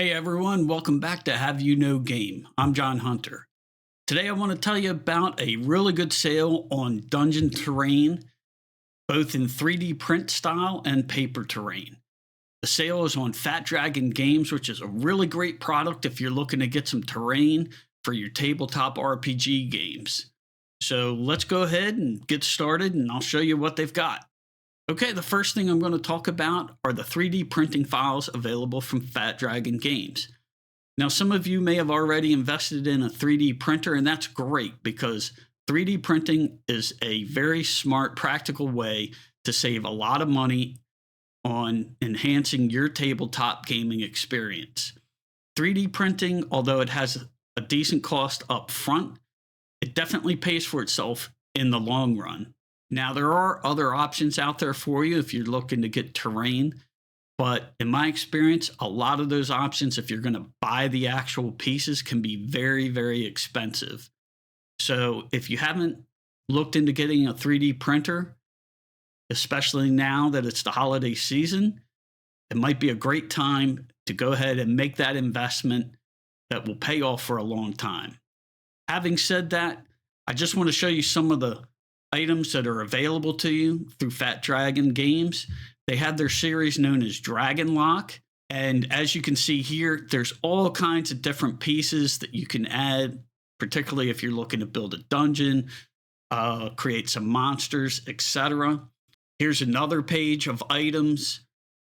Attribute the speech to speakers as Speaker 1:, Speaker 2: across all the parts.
Speaker 1: Hey everyone, welcome back to Have You Know Game. I'm John Hunter. Today I want to tell you about a really good sale on dungeon terrain, both in 3D print style and paper terrain. The sale is on Fat Dragon Games, which is a really great product if you're looking to get some terrain for your tabletop RPG games. So let's go ahead and get started and I'll show you what they've got. Okay, the first thing I'm going to talk about are the 3D printing files available from Fat Dragon Games. Now, some of you may have already invested in a 3D printer, and that's great because 3D printing is a very smart, practical way to save a lot of money on enhancing your tabletop gaming experience. 3D printing, although it has a decent cost up front, it definitely pays for itself in the long run. Now, there are other options out there for you if you're looking to get terrain, but in my experience, a lot of those options, if you're going to buy the actual pieces, can be very, very expensive. So if you haven't looked into getting a 3D printer, especially now that it's the holiday season, it might be a great time to go ahead and make that investment that will pay off for a long time. Having said that, I just want to show you some of the items that are available to you through Fat Dragon Games. They have their series known as Dragon Lock. And as you can see here, there's all kinds of different pieces that you can add, particularly if you're looking to build a dungeon, create some monsters, etc. Here's another page of items.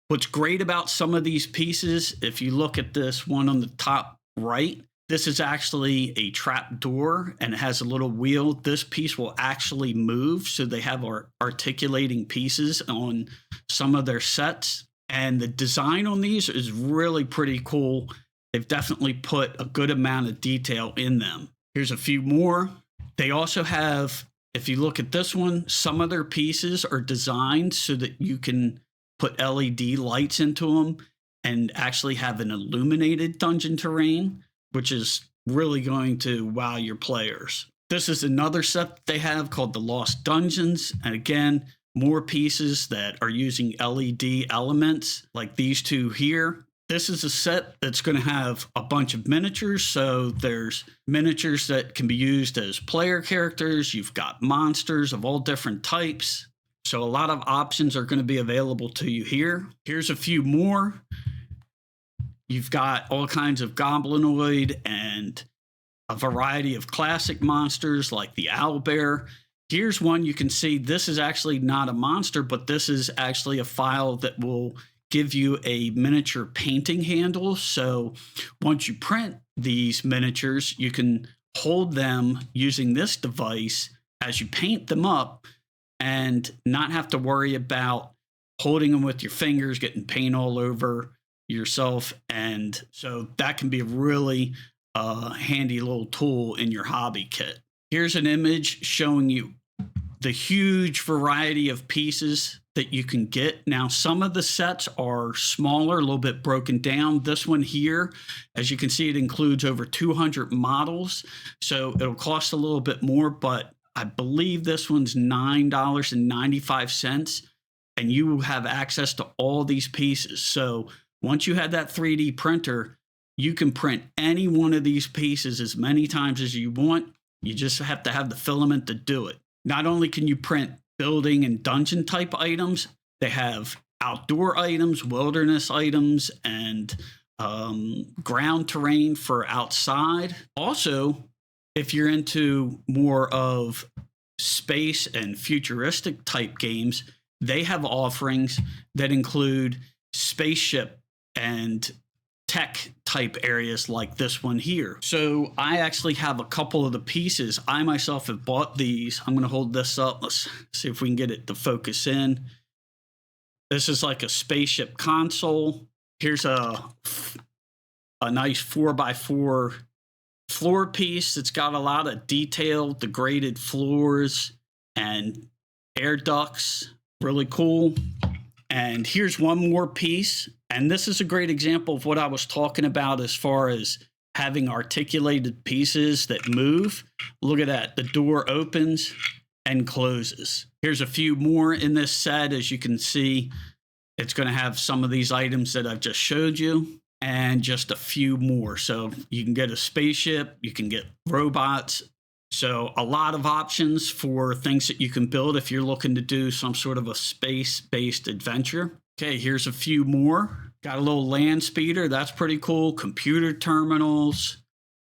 Speaker 1: What's great about some of these pieces, if you look at this one on the top right, this is actually a trap door and it has a little wheel. This piece will actually move. So they have articulating pieces on some of their sets. And the design on these is really pretty cool. They've definitely put a good amount of detail in them. Here's a few more. They also have, if you look at this one, some of their pieces are designed so that you can put LED lights into them and actually have an illuminated dungeon terrain, which is really going to wow your players. This is another set they have called the Lost Dungeons. And again, more pieces that are using LED elements like these two here. This is a set that's going to have a bunch of miniatures. So there's miniatures that can be used as player characters. You've got monsters of all different types. So a lot of options are going to be available to you here. Here's a few more. You've got all kinds of goblinoid and a variety of classic monsters like the owlbear. Here's one you can see. This is actually not a monster, but this is actually a file that will give you a miniature painting handle. So once you print these miniatures, you can hold them using this device as you paint them up and not have to worry about holding them with your fingers, getting paint all over yourself. And so that can be a really handy little tool in your hobby kit. Here's an image showing you the huge variety of pieces that you can get. Now, some of the sets are smaller, a little bit broken down. This one here, as you can see, it includes over 200 models. So it'll cost a little bit more, but I believe this one's $9.95, and you will have access to all these pieces. So once you have that 3D printer, you can print any one of these pieces as many times as you want. You just have to have the filament to do it. Not only can you print building and dungeon type items, they have outdoor items, wilderness items, and ground terrain for outside. Also, if you're into more of space and futuristic type games, they have offerings that include spaceship and tech type areas like this one here. So I actually have a couple of the pieces. I myself have bought these. I'm going to hold this up. Let's see if we can get it to focus in. This is like a spaceship console. Here's a nice 4x4 floor piece. It's got a lot of detail, degraded floors and air ducts. Really cool. And here's one more piece. And this is a great example of what I was talking about as far as having articulated pieces that move. Look at that. The door opens and closes. Here's a few more in this set. As you can see, it's going to have some of these items that I've just showed you. and just a few more. So you can get a spaceship, you can get robots. So a lot of options for things that you can build if you're looking to do some sort of a space-based adventure. Okay, here's a few more. Got a little land speeder. That's pretty cool. Computer terminals.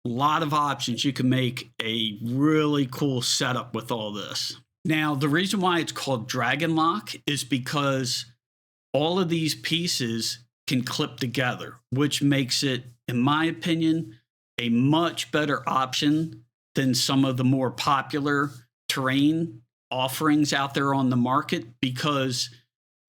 Speaker 1: A lot of options. You can make a really cool setup with all this. Now, the reason why it's called Dragon Lock is because all of these pieces can clip together, which makes it, in my opinion, a much better option than some of the more popular terrain offerings out there on the market, because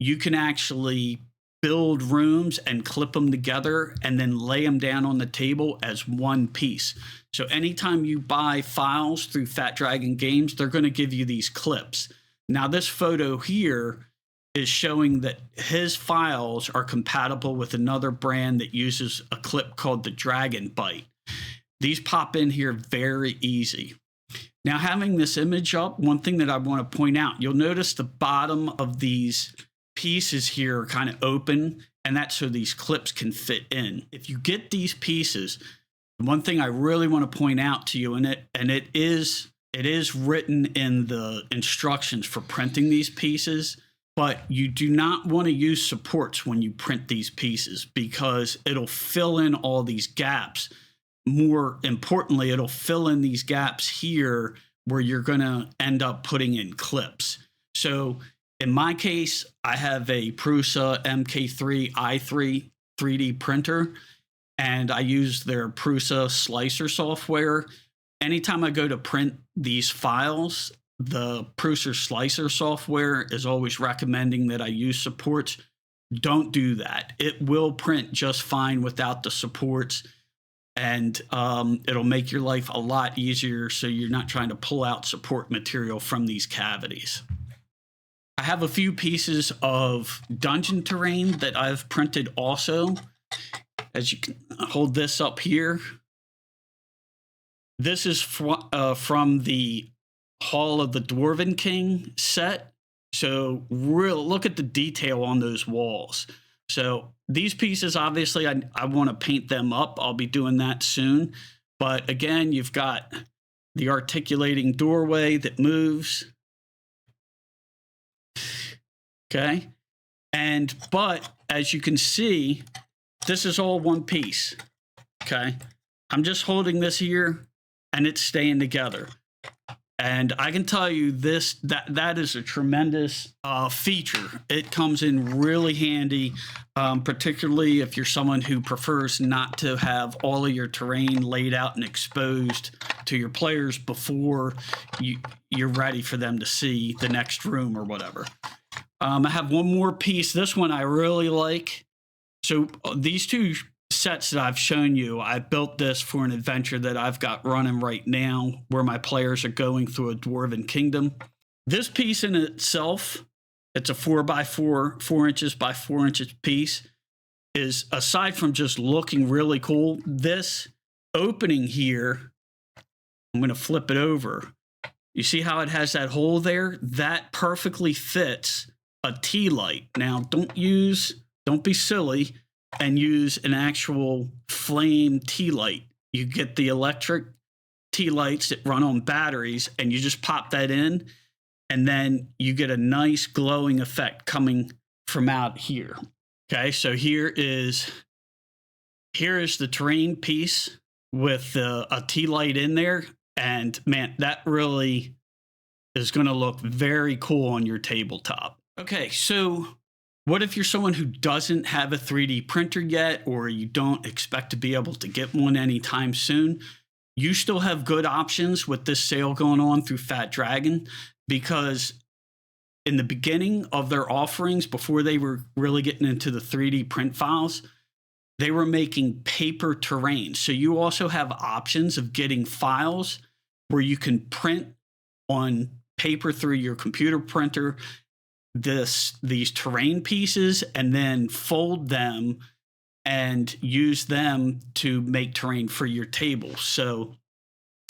Speaker 1: you can actually build rooms and clip them together and then lay them down on the table as one piece. So anytime you buy files through Fat Dragon Games, they're going to give you these clips. Now, this photo here is showing that his files are compatible with another brand that uses a clip called the Dragon Bite. These pop in here very easy. Now, having this image up, one thing that I want to point out, you'll notice the bottom of these pieces here are kind of open, and that's so these clips can fit in. If you get these pieces, one thing I really want to point out to you, and it is written in the instructions for printing these pieces, but you do not want to use supports when you print these pieces, because it'll fill in all these gaps. More importantly, it'll fill in these gaps here where you're going to end up putting in clips. So in my case, I have a Prusa MK3 i3 3D printer, and I use their Prusa slicer software. Anytime I go to print these files, the Prusa slicer software is always recommending that I use supports. Don't do that. It will print just fine without the supports, and it'll make your life a lot easier, so you're not trying to pull out support material from these cavities. I have a few pieces of dungeon terrain that I've printed also. As you can hold this up here. This is from the Hall of the Dwarven King set. So look at the detail on those walls. So these pieces, obviously, I want to paint them up. I'll be doing that soon. But again, you've got the articulating doorway that moves. Okay. But as you can see, this is all one piece. Okay. I'm just holding this here and it's staying together. And I can tell you that is a tremendous feature. It comes in really handy, particularly if you're someone who prefers not to have all of your terrain laid out and exposed to your players before you're ready for them to see the next room or whatever. I have one more piece. This one I really like. So these two sets that I've shown you, I built this for an adventure that I've got running right now where my players are going through a dwarven kingdom. This piece in itself, it's a 4x4, 4 inches by 4 inches piece, is, aside from just looking really cool, this opening here, I'm going to flip it over. You see how it has that hole there? That perfectly fits a tea light. Now, don't be silly and use an actual flame tea light. You get the electric tea lights that run on batteries, and you just pop that in, and then you get a nice glowing effect coming from out here. Okay, so here is the terrain piece with a tea light in there, and man, that really is going to look very cool on your tabletop. Okay, so what if you're someone who doesn't have a 3D printer yet, or you don't expect to be able to get one anytime soon? You still have good options with this sale going on through Fat Dragon, because in the beginning of their offerings, before they were really getting into the 3D print files, they were making paper terrain. So you also have options of getting files where you can print on paper through your computer printer these terrain pieces, and then fold them and use them to make terrain for your table. So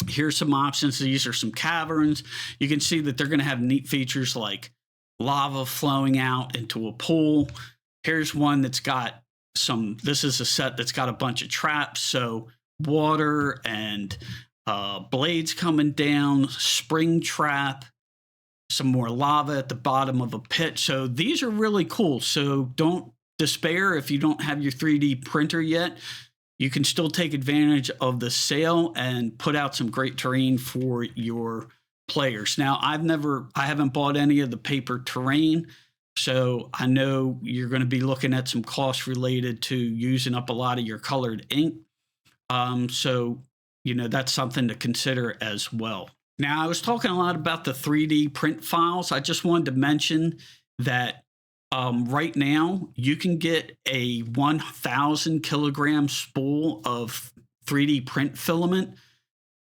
Speaker 1: here's some options. These are some caverns. You can see that they're going to have neat features like lava flowing out into a pool. Here's one that's got this is a set that's got a bunch of traps, so water and blades coming down, spring trap, some more lava at the bottom of a pit. So these are really cool. So don't despair if you don't have your 3D printer yet. You can still take advantage of the sale and put out some great terrain for your players. Now, I haven't bought any of the paper terrain, so I know you're going to be looking at some costs related to using up a lot of your colored ink. So, that's something to consider as well. Now, I was talking a lot about the 3D print files. I just wanted to mention that right now you can get a 1,000 kilogram spool of 3D print filament.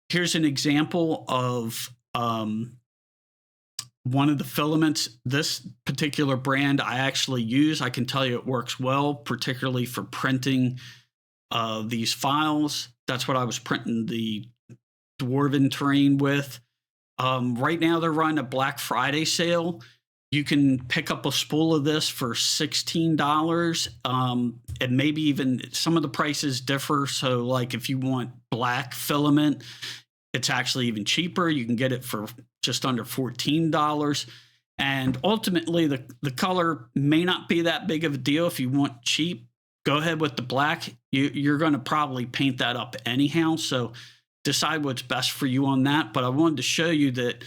Speaker 1: Here's an example of one of the filaments. This particular brand I actually use. I can tell you it works well, particularly for printing these files. That's what I was printing the Dwarven terrain with. Right now they're running a Black Friday sale. You can pick up a spool of this for $16. And maybe even some of the prices differ. So like if you want black filament, it's actually even cheaper. You can get it for just under $14. And ultimately the color may not be that big of a deal. If you want cheap, go ahead with the black. You're going to probably paint that up anyhow. So decide what's best for you on that. But I wanted to show you that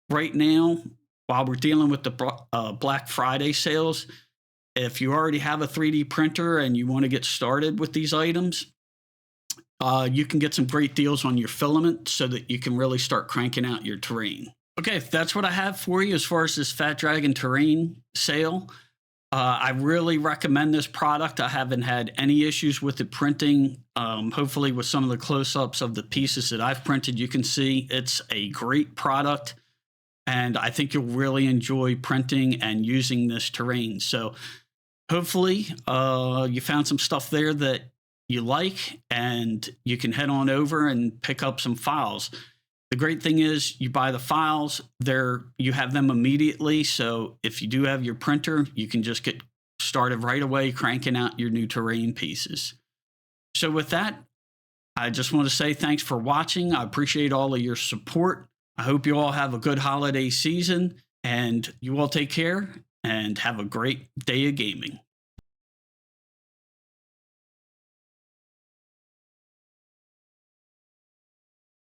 Speaker 1: right now, while we're dealing with the Black Friday sales, if you already have a 3D printer and you want to get started with these items, you can get some great deals on your filament so that you can really start cranking out your terrain. Okay, that's what I have for you as far as this Fat Dragon terrain sale. I really recommend this product. I haven't had any issues with it printing. Hopefully with some of the close-ups of the pieces that I've printed, you can see it's a great product. And I think you'll really enjoy printing and using this terrain. So hopefully you found some stuff there that you like, and you can head on over and pick up some files. The great thing is you buy the files, you have them immediately. So if you do have your printer, you can just get started right away cranking out your new terrain pieces. So with that, I just want to say thanks for watching. I appreciate all of your support. I hope you all have a good holiday season, and you all take care and have a great day of gaming.